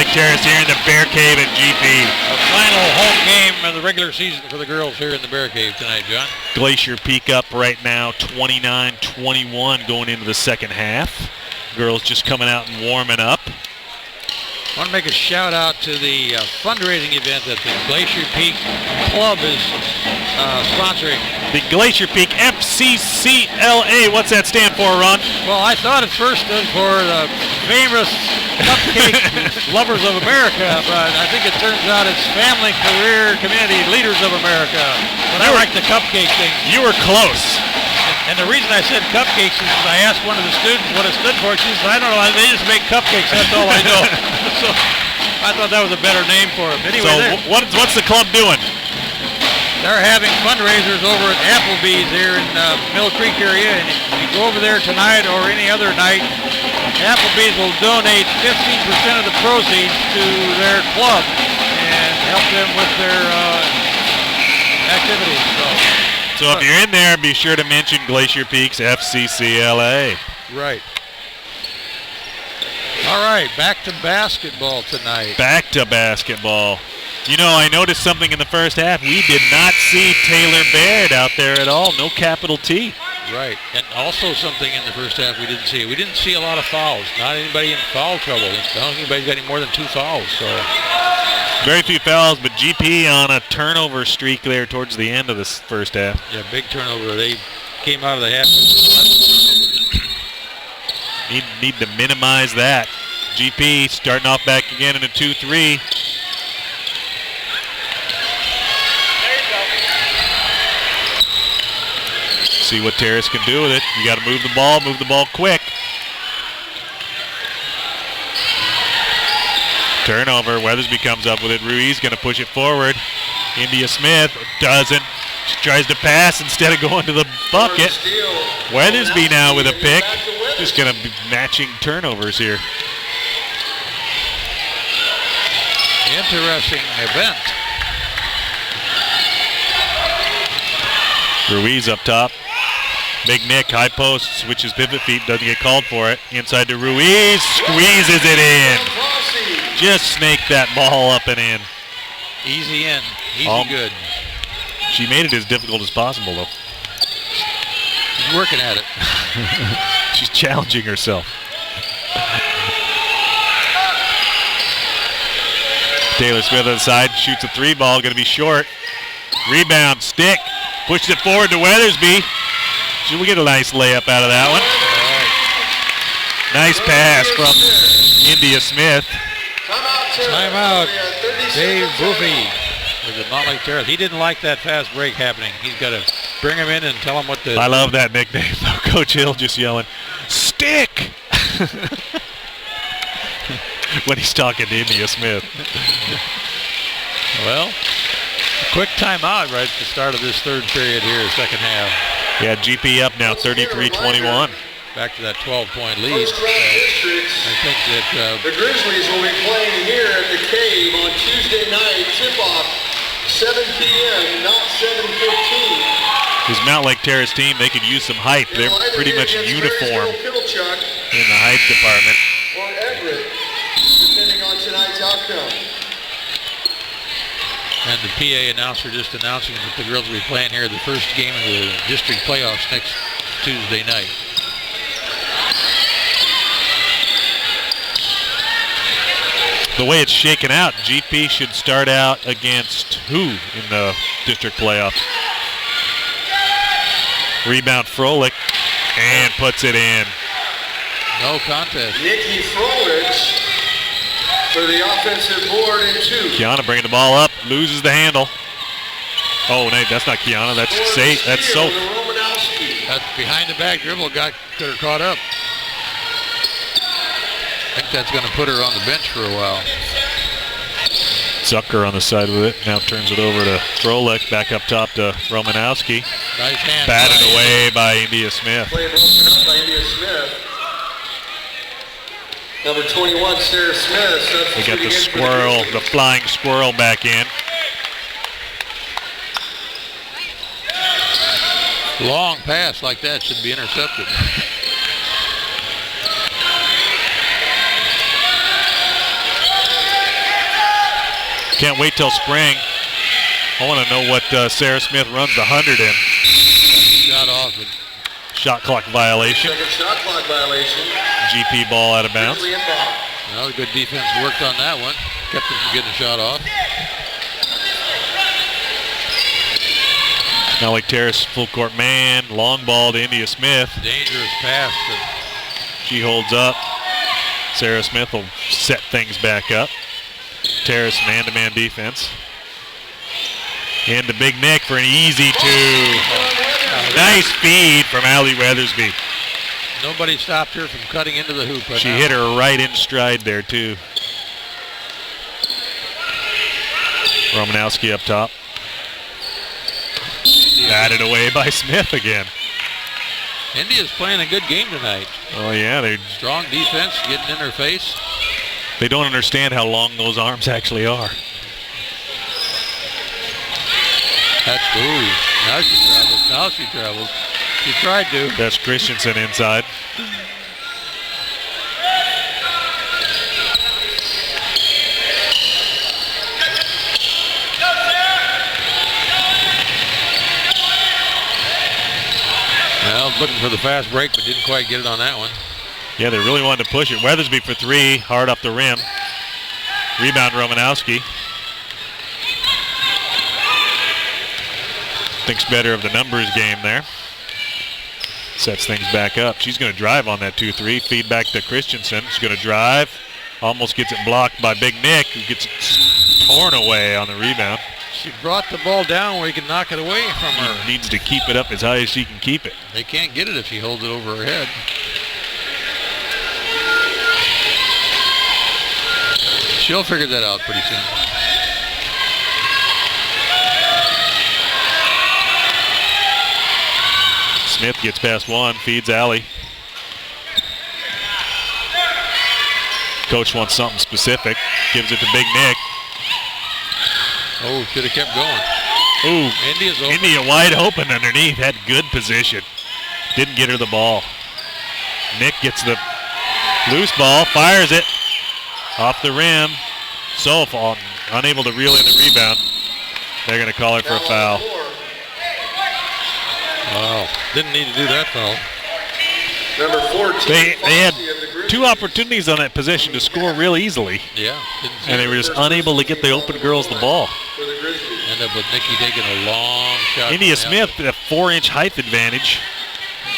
Mountlake Terrace here in the Bear Cave at GP. A final home game of the regular season for the girls here in the Bear Cave tonight, John. Glacier Peak up right now 29-21 going into the second half. Girls just coming out and warming up. I want to make a shout out to the fundraising event that the Glacier Peak Club is sponsoring. The Glacier Peak FCCLA. What's that stand for, Ron? Well, I thought it first stood for the famous Cupcake Lovers of America, but I think it turns out it's Family Career Community Leaders of America. But I like the cupcake thing. You were close. And the reason I said cupcakes is I asked one of the students what it stood for. She said, I don't know, they just make cupcakes, that's all I know. So I thought that was a better name for them. Anyway, so what's the club doing? They're having fundraisers over at Applebee's here in Mill Creek area. And if you go over there tonight or any other night, Applebee's will donate 15% of the proceeds to their club and help them with their activities. So if you're in there, be sure to mention Glacier Peak's FCCLA. Right. All right, back to basketball tonight. Back to basketball. You know, I noticed something in the first half. We did not see Taylor Baird out there at all. No capital T. Right, and also something in the first half we didn't see. We didn't see a lot of fouls. Not anybody in foul trouble. I don't think anybody's got any more than 2 fouls. So very few fouls, but GP on a turnover streak there towards the end of this first half. Yeah, big turnover. They came out of the half. Need to minimize that. GP starting off back again in a 2-3. See what Terrace can do with it. You got to move the ball quick. Turnover, Weathersby comes up with it. Ruiz going to push it forward. India Smith doesn't. She tries to pass instead of going to the bucket. Weathersby now with a pick. Just going to be matching turnovers here. Interesting event. Ruiz up top. Big Nick, high post, switches pivot feet, doesn't get called for it. Inside to Ruiz, squeezes it in. Just snake that ball up and in. Easy in, easy good. She made it as difficult as possible, though. She's working at it. She's challenging herself. Taylor Smith on the side, shoots a 3 ball, going to be short. Rebound, stick, pushes it forward to Weathersby. She'll get a nice layup out of that one. Nice pass from India Smith. Timeout. Dave Buffy with the Mountlake Terrace. He didn't like that fast break happening. He's got to bring him in and tell him what to do. I love that nickname, though. Coach Hill just yelling, stick! When he's talking to India Smith. Well, a quick timeout right at the start of this third period here, second half. Yeah, GP up now, 33-21. Back to that 12-point lead. I think that the Grizzlies will be playing here at the Cave on Tuesday night. Tip-off 7 p.m., not 7:15. This Mountlake Terrace team, they could use some height. They're pretty much uniform in the height department. Or Everett, depending on tonight's outcome. And the PA announcer just announcing that the girls will be playing here the first game of the district playoffs next Tuesday night. The way it's shaken out, GP should start out against who in the district playoffs? Rebound Froelich, and puts it in. No contest. Nikki Froelich for the offensive board in 2. Kiana bringing the ball up, loses the handle. Oh, no, that's not Kiana, that's Soph. That behind the back dribble got her caught up. I think that's going to put her on the bench for a while. Zucker on the side with it, now turns it over to Froelich, back up top to Romanowski. Nice hand. Batted away by India Smith. Play broken up by India Smith. Number 21, Sarah Smith. We got the squirrel, the flying squirrel back in. Long pass like that should be intercepted. Can't wait till spring. I want to know what Sarah Smith runs the 100 in. Shot off it. Shot clock violation. Second shot clock violation. GP ball out of bounds. Grizzly inbound. Well, good defense worked on that one. Kept him from getting a shot off. Mountlake Terrace full court man. Long ball to India Smith. Dangerous pass. She holds up. Sarah Smith will set things back up. Terrace man-to-man defense. Into Big Nick for an easy two. Nice feed from Allie Weathersby. Nobody stopped her from cutting into the hoop. She hit her right in stride there, too. Romanowski up top. Batted away by Smith again. India's playing a good game tonight. Oh, yeah. They're strong defense, getting in her face. They don't understand how long those arms actually are. That's, ooh, now she travels. Now she travels. She tried to. That's Christensen inside. Well, looking for the fast break, but didn't quite get it on that one. Yeah, they really wanted to push it. Weathersby for three, hard up the rim. Rebound, Romanowski. Thinks better of the numbers game there. Sets things back up. She's going to drive on that 2-3. Feed back to Christensen. She's going to drive. Almost gets it blocked by Big Nick, who gets it torn away on the rebound. She brought the ball down where he can knock it away from her. Needs to keep it up as high as she can keep it. They can't get it if she holds it over her head. She'll figure that out pretty soon. Smith gets past one, feeds Allie. Coach wants something specific, gives it to Big Nick. Oh, should have kept going. Ooh, India's open. India wide open underneath, had good position. Didn't get her the ball. Nick gets the loose ball, fires it off the rim. So unable to reel in the rebound. They're going to call her for a foul. Wow, didn't need to do that foul. Number 14. They had two opportunities on that possession to score real easily. Yeah. And they were just unable to get the open girls the ball. End up with Nikki taking a long shot. India Smith, a 4-inch height advantage,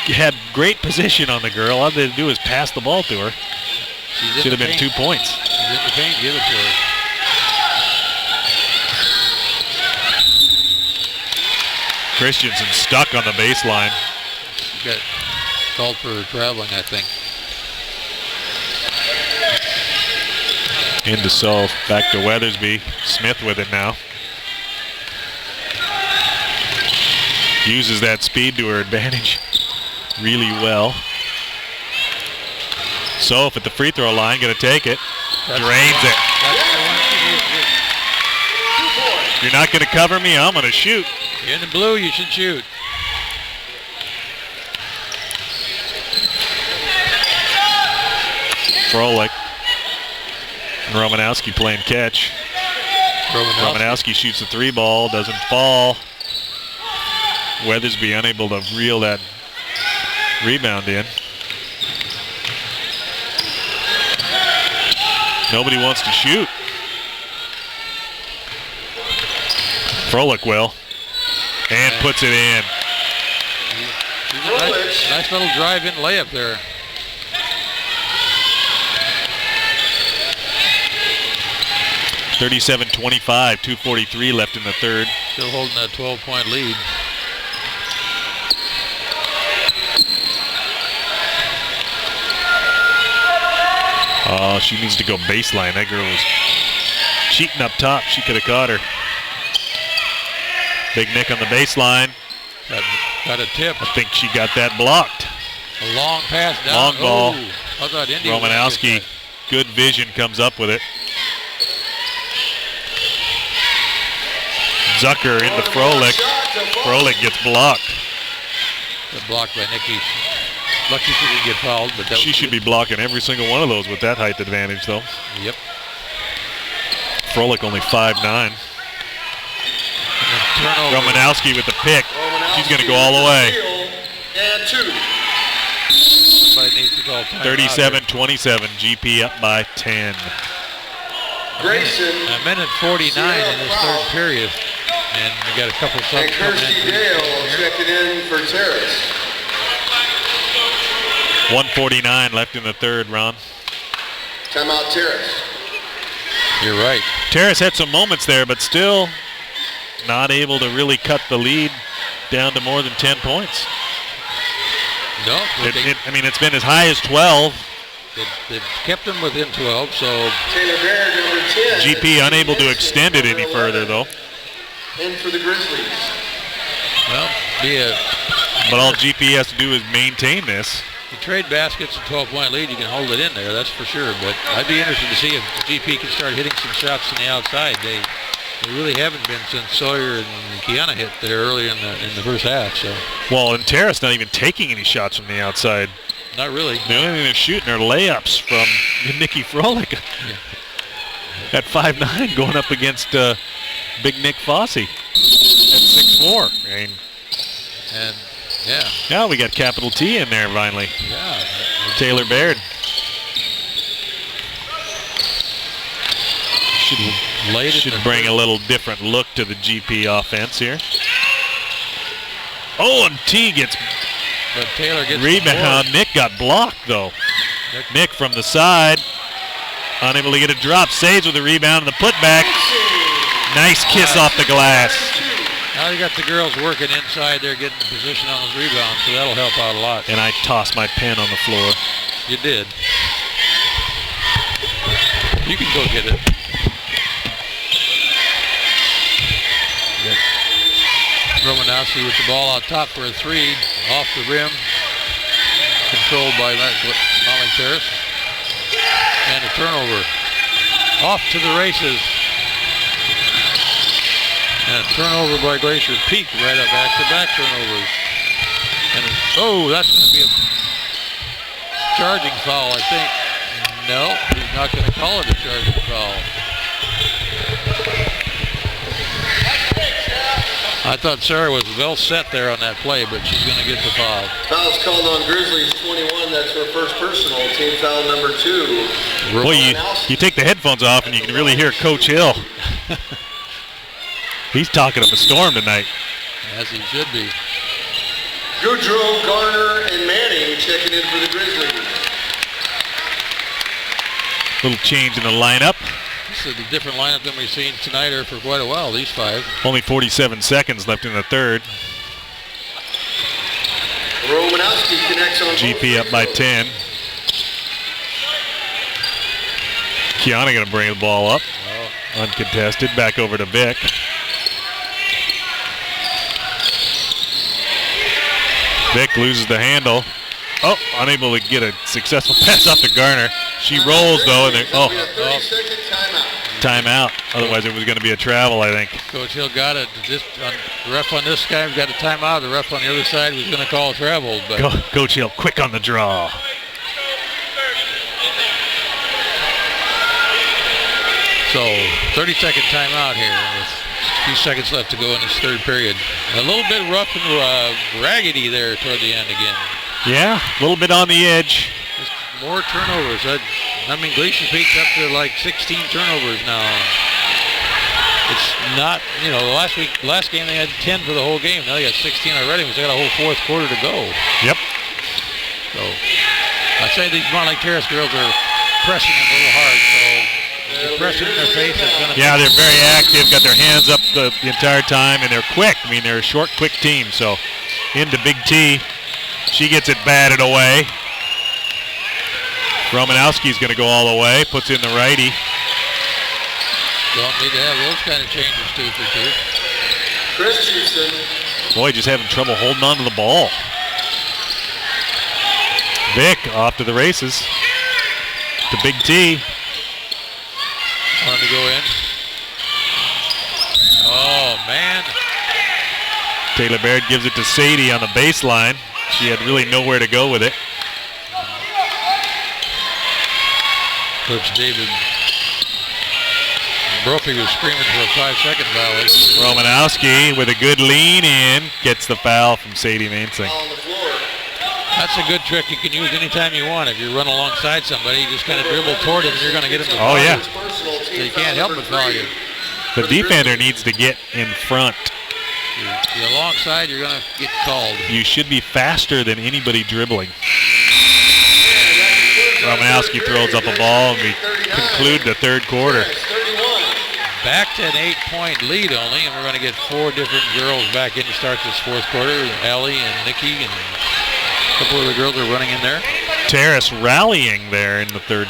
had great position on the girl. All they had to do was pass the ball to her. Should have been 2 points. She's in the paint, give it to her. Christensen stuck on the baseline. She got called for traveling, I think. Into Soph, back to Weathersby. Smith with it now. Uses that speed to her advantage really well. Soph at the free throw line, gonna take it. Drains it. You're not gonna cover me, I'm gonna shoot. You're in the blue, you should shoot. Froelich. And Romanowski playing catch. Romanowski shoots the three ball, doesn't fall. Weathersby unable to reel that rebound in. Nobody wants to shoot. Froelich will. And puts it in. Nice little drive-in layup there. $37-25, 2:43 left in the third. Still holding that 12-point lead. Oh, she needs to go baseline. That girl was cheating up top. She could have caught her. Big Nick on the baseline. Got a tip. I think she got that blocked. A long pass down. Long ball. Oh, I thought India Romanowski, good vision, comes up with it. Zucker into Froelich. Froelich gets blocked. Got blocked by Nikki. Lucky she didn't get fouled, but that she should be blocking every single one of those with that height advantage, though. Yep. Froelich only 5'9". Turnover. Romanowski with the pick. She's going to go all the way. And 2. Somebody needs to call timeout. 37-27. GP up by 10. Grayson. A minute 49 in this third period. And we got a couple subs And coming Kirsty in. Dale checking in for Terrace. 1:49 left in the third, Ron. Timeout Terrace. You're right. Terrace had some moments there, but still not able to really cut the lead down to more than 10 points. No, It's been as high as 12. they've kept them within 12, so Taylor Baird, number 10. GP unable to extend it any further, though. In for the Grizzlies. well, But all GP has to do is maintain this. you trade baskets, a 12-point lead, you can hold it in there, that's for sure. But I'd be interested to see if GP can start hitting some shots from the outside. They really haven't been since Sawyer and Kiana hit there early in the first half. So Well, and Terrace not even taking any shots from the outside. not really. The only thing they're shooting are layups from Nikki Froelich at 5'9", going up against Big Nick Fossey at 6'4". And yeah, Now we got capital T in there finally. yeah. Taylor Baird. Should bring a little different look to the GP offense here. Oh, and T gets But Taylor gets rebound. Nick got blocked though. Nick from the side, unable to get a drop. Saves with the rebound and the putback. Nice kiss off the glass. Now you got the girls working inside there, getting position on those rebounds, so that'll help out a lot. And I tossed my pen on the floor. You did. You can go get it. Romanowski with the ball out top for a 3, off the rim, controlled by Mountlake Terrace, and a turnover. Off to the races. And a turnover by Glacier. Peak right up, back-to-back turnovers. And that's going to be a charging foul, I think. No, he's not going to call it a charging foul. I thought Sarah was well set there on that play, but she's going to get the foul. Foul's called on Grizzlies 21. That's her first personal. Team foul number 2. Boy, you take the headphones off and you can really hear Coach Hill. He's talking up a storm tonight. As he should be. Goudreau, Garner, and Manning checking in for the Grizzlies. Little change in the lineup. This is a different lineup than we've seen tonight or for quite a while, these 5. Only 47 seconds left in the third. Romanowski connects on GP up by 10. Kiana going to bring the ball up. Uncontested. Back over to Vic. Vic loses the handle. Oh, unable to get a successful pass off to Garner. She rolls though, and then 30-second timeout. Otherwise, it was going to be a travel, I think. Coach Hill got it. The ref on this guy got a timeout. The ref on the other side was going to call a travel. But Coach Hill, quick on the draw. So 30-second timeout here with a few seconds left to go in this third period. A little bit rough and raggedy there toward the end again. Yeah, a little bit on the edge. Just more turnovers. Glacier Peak's up to like 16 turnovers now. It's not, last game they had 10 for the whole game. Now they got 16 already because they got a whole fourth quarter to go. Yep. So I say these Mountlake Terrace girls are pressing them a little hard. So the pressure in their face is going to. Yeah, they're very active. Got their hands up the entire time, and they're quick. I mean, they're a short, quick team. So into Big T. She gets it batted away. Romanowski's going to go all the way. Puts in the righty. Don't need to have those kind of changes 2 for 2. Christensen. Boy, just having trouble holding on to the ball. Vic off to the races. To Big T. Wanted to go in. Oh, man. Taylor Baird gives it to Sadie on the baseline. She had really nowhere to go with it. Coach David Brophy was screaming for a 5-second violation. Romanowski with a good lean in gets the foul from Sadie Mansing. On the floor. That's a good trick you can use anytime you want. If you run alongside somebody, you just kind of dribble toward him and you're going to get him to Oh, foul yeah. you. So you can't help but foul you. The defender needs to get in front. You're alongside, you're going to get called. You should be faster than anybody dribbling. Romanowski throws up a ball, and we conclude the third quarter. Back to an 8-point lead only, and we're going to get 4 different girls back in to start this fourth quarter. Allie and Nikki and a couple of the girls are running in there. Terrace rallying there in the third